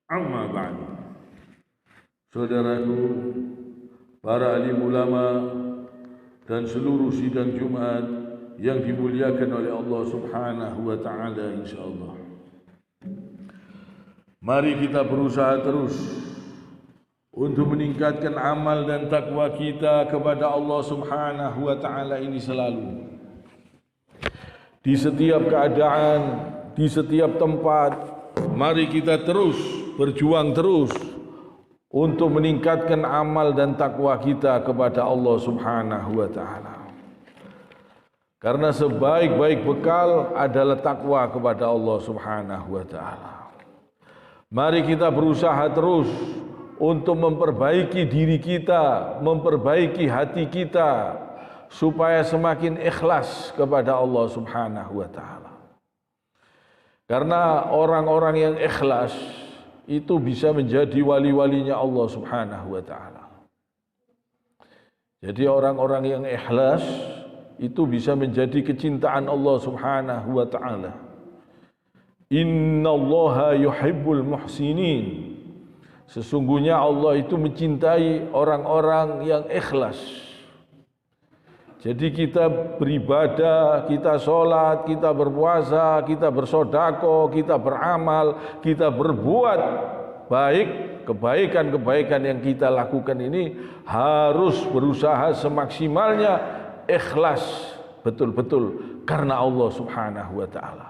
Amma ba'du. Saudaraku, para alim ulama dan seluruh sidang Jumat yang dimuliakan oleh Allah Subhanahu wa taala insyaallah. Mari kita berusaha terus untuk meningkatkan amal dan takwa kita kepada Allah Subhanahu wa taala ini selalu. Di setiap keadaan, di setiap tempat, mari kita terus berjuang terus untuk meningkatkan amal dan takwa kita kepada Allah Subhanahu wa taala. Karena sebaik-baik bekal adalah takwa kepada Allah Subhanahu wa taala. Mari kita berusaha terus untuk memperbaiki diri kita, memperbaiki hati kita supaya semakin ikhlas kepada Allah Subhanahu wa taala. Karena orang-orang yang ikhlas itu bisa menjadi wali-walinya Allah Subhanahu wa taala. Jadi orang-orang yang ikhlas itu bisa menjadi kecintaan Allah Subhanahu wa taala. Innallaha yuhibbul muhsinin. Sesungguhnya Allah itu mencintai orang-orang yang ikhlas. Jadi kita beribadah, kita sholat, kita berpuasa, kita bersedekah, kita beramal, kita berbuat baik, kebaikan-kebaikan yang kita lakukan ini harus berusaha semaksimalnya ikhlas betul-betul karena Allah Subhanahu wa taala.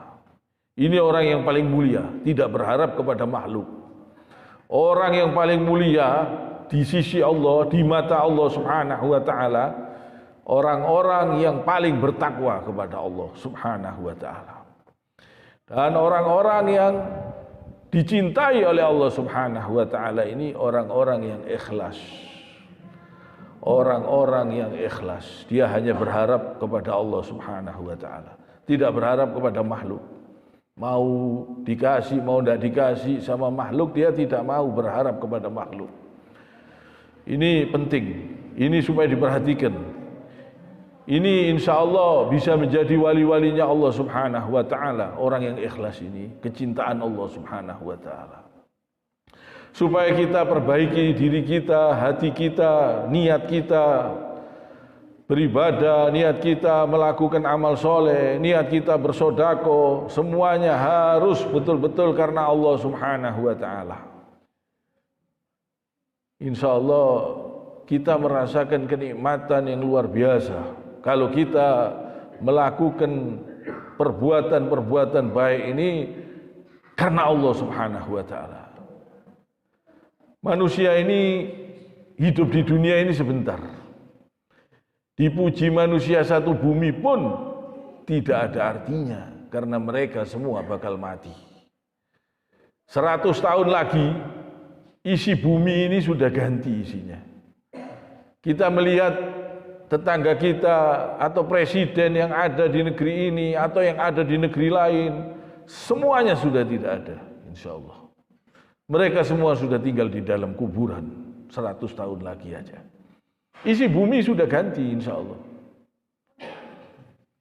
Ini orang yang paling mulia, tidak berharap kepada makhluk. Orang yang paling mulia di sisi Allah, di mata Allah Subhanahu wa taala, orang-orang yang paling bertakwa kepada Allah Subhanahu wa taala. Dan orang-orang yang dicintai oleh Allah Subhanahu wa taala ini orang-orang yang ikhlas. Orang-orang yang ikhlas. Dia hanya berharap kepada Allah Subhanahu wa taala, tidak berharap kepada makhluk. Mau dikasih, mau tidak dikasih sama makhluk, dia tidak mau berharap kepada makhluk. Ini penting. Ini supaya diperhatikan. Ini insya Allah bisa menjadi wali-walinya Allah Subhanahu wa ta'ala. Orang yang ikhlas ini, kecintaan Allah Subhanahu wa ta'ala. Supaya kita perbaiki diri kita, hati kita, niat kita beribadah, niat kita melakukan amal soleh, niat kita bersedekah, semuanya harus betul-betul karena Allah Subhanahu wa ta'ala. Insya Allah kita merasakan kenikmatan yang luar biasa kalau kita melakukan perbuatan-perbuatan baik ini karena Allah Subhanahu wa taala. Manusia ini hidup di dunia ini sebentar. Dipuji manusia satu bumi pun tidak ada artinya karena mereka semua bakal mati. 100 tahun lagi isi bumi ini sudah ganti isinya. Kita melihat tetangga kita atau presiden yang ada di negeri ini atau yang ada di negeri lain, semuanya sudah tidak ada, insya Allah. Mereka semua sudah tinggal di dalam kuburan 100 tahun lagi aja. Isi bumi sudah ganti, insya Allah.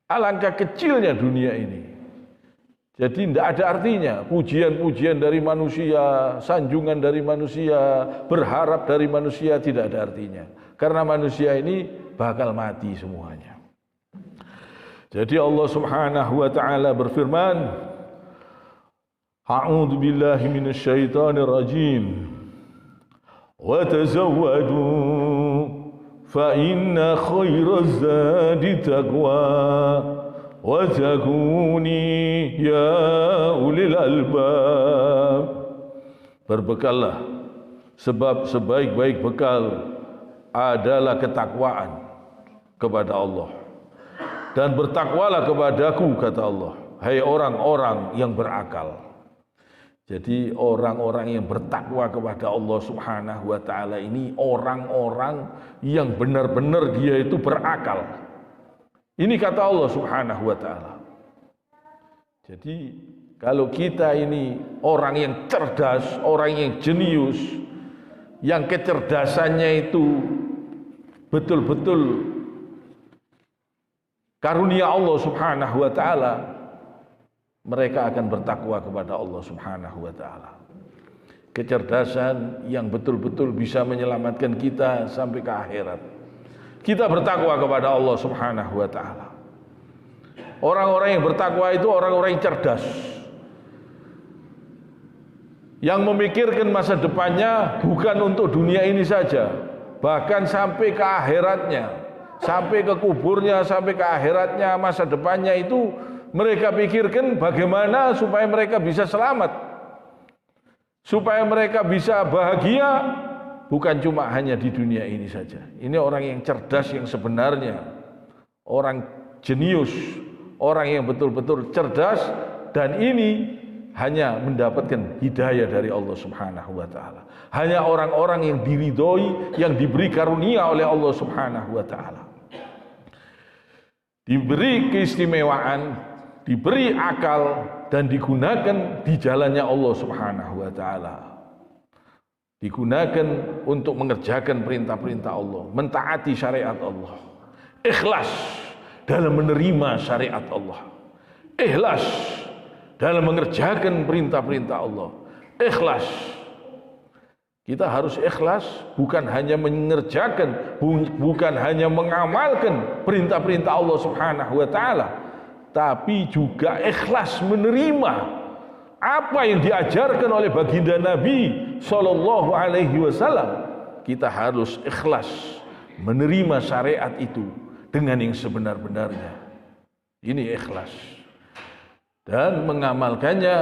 Alangkah kecilnya dunia ini. Jadi tidak ada artinya pujian-pujian dari manusia, sanjungan dari manusia, berharap dari manusia tidak ada artinya. Karena manusia ini bakal mati semuanya. Jadi Allah Subhanahu wa taala berfirman, A'udzu billahi minasyaitonir rajim. Wa tazawwadu fa inna khairaz zadi taqwa wa takuni ya ulil albab. Berbekallah sebab sebaik-baik bekal adalah ketakwaan kepada Allah. Dan bertakwalah kepadaku, kata Allah, hai orang-orang yang berakal. Jadi orang-orang yang bertakwa kepada Allah Subhanahu wa ta'ala ini orang-orang yang benar-benar dia itu berakal. Ini kata Allah Subhanahu wa ta'ala. Jadi kalau kita ini orang yang cerdas, orang yang jenius, yang kecerdasannya itu betul-betul karunia Allah Subhanahu wa ta'ala, mereka akan bertakwa kepada Allah Subhanahu wa ta'ala. kecerdasan yang betul-betul bisa menyelamatkan kita sampai ke akhirat. Kita bertakwa kepada Allah Subhanahu wa taala. Orang-orang yang bertakwa itu orang-orang yang cerdas, yang memikirkan masa depannya bukan untuk dunia ini saja, bahkan sampai ke akhiratnya, sampai ke kuburnya, sampai ke akhiratnya, masa depannya itu mereka pikirkan bagaimana supaya mereka bisa selamat, supaya mereka bisa bahagia, bukan cuma hanya di dunia ini saja. Ini orang yang cerdas yang sebenarnya, orang jenius, orang yang betul-betul cerdas, dan ini hanya mendapatkan hidayah dari Allah Subhanahu wa taala. Hanya orang-orang yang diridhoi, yang diberi karunia oleh Allah Subhanahu wa taala, diberi keistimewaan, diberi akal, dan digunakan di jalannya Allah Subhanahu wa taala. Digunakan untuk mengerjakan perintah-perintah Allah, mentaati syariat Allah. Ikhlas dalam menerima syariat Allah. Ikhlas dalam mengerjakan perintah-perintah Allah. Ikhlas. Kita harus ikhlas, bukan hanya mengerjakan, bukan hanya mengamalkan perintah-perintah Allah Subhanahu wa taala, tapi juga ikhlas menerima apa yang diajarkan oleh baginda Nabi sallallahu alaihi wasallam. Kita harus ikhlas menerima syariat itu dengan yang sebenar-benarnya. Ini ikhlas. Dan mengamalkannya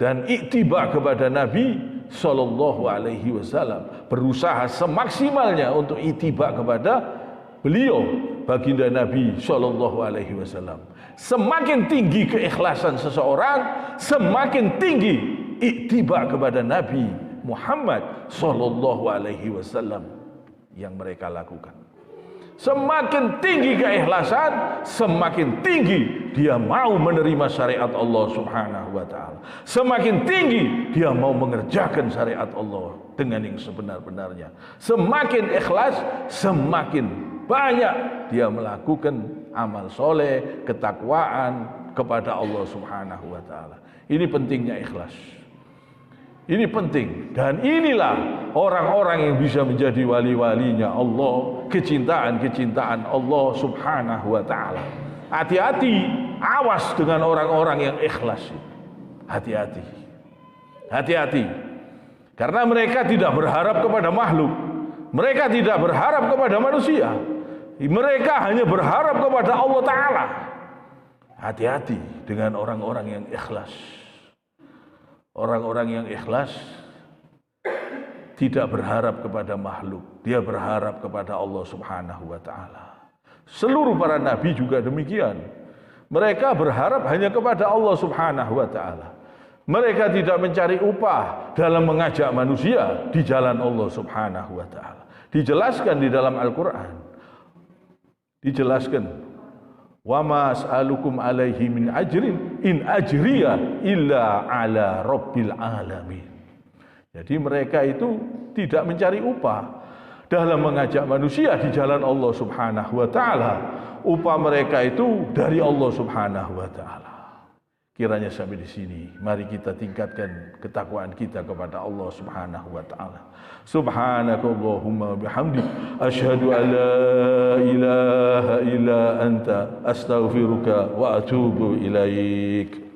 dan iktiba kepada Nabi sallallahu alaihi wasallam, berusaha semaksimalnya untuk ittiba kepada beliau baginda Nabi sallallahu alaihi wasallam. Semakin tinggi keikhlasan seseorang, semakin tinggi ittiba kepada Nabi Muhammad sallallahu alaihi wasallam yang mereka lakukan. Semakin tinggi keikhlasan, semakin tinggi dia mau menerima syariat Allah Subhanahu wa taala. Semakin tinggi dia mau mengerjakan syariat Allah dengan yang sebenar-benarnya. Semakin ikhlas, semakin banyak dia melakukan amal soleh, ketakwaan kepada Allah Subhanahu wa taala. Ini pentingnya ikhlas. Ini penting, dan inilah orang-orang yang bisa menjadi wali-walinya Allah, kecintaan-kecintaan Allah Subhanahu wa taala. Hati-hati, awas dengan orang-orang yang ikhlas. Hati-hati. Hati-hati. Karena mereka tidak berharap kepada makhluk. Mereka tidak berharap kepada manusia. Mereka hanya berharap kepada Allah taala. Hati-hati dengan orang-orang yang ikhlas. Orang-orang yang ikhlas tidak berharap kepada makhluk, dia berharap kepada Allah Subhanahu wa taala. Seluruh para nabi juga demikian. Mereka berharap hanya kepada Allah Subhanahu wa taala. Mereka tidak mencari upah dalam mengajak manusia di jalan Allah Subhanahu wa taala. Dijelaskan di dalam Al-Qur'an. Dijelaskan, wa ma as'alukum alaihi min ajrin in ajriya illa ala rabbil alamin. Jadi mereka itu tidak mencari upah dalam mengajak manusia di jalan Allah Subhanahu wa taala. Upah mereka itu dari Allah Subhanahu wa taala. Kiranya sampai di sini, mari kita tingkatkan ketakwaan kita kepada Allah Subhanahu wa taala. Subhanakallahumma bihamdik asyhadu an la ilaha illa anta astaghfiruka wa atubu ilaik.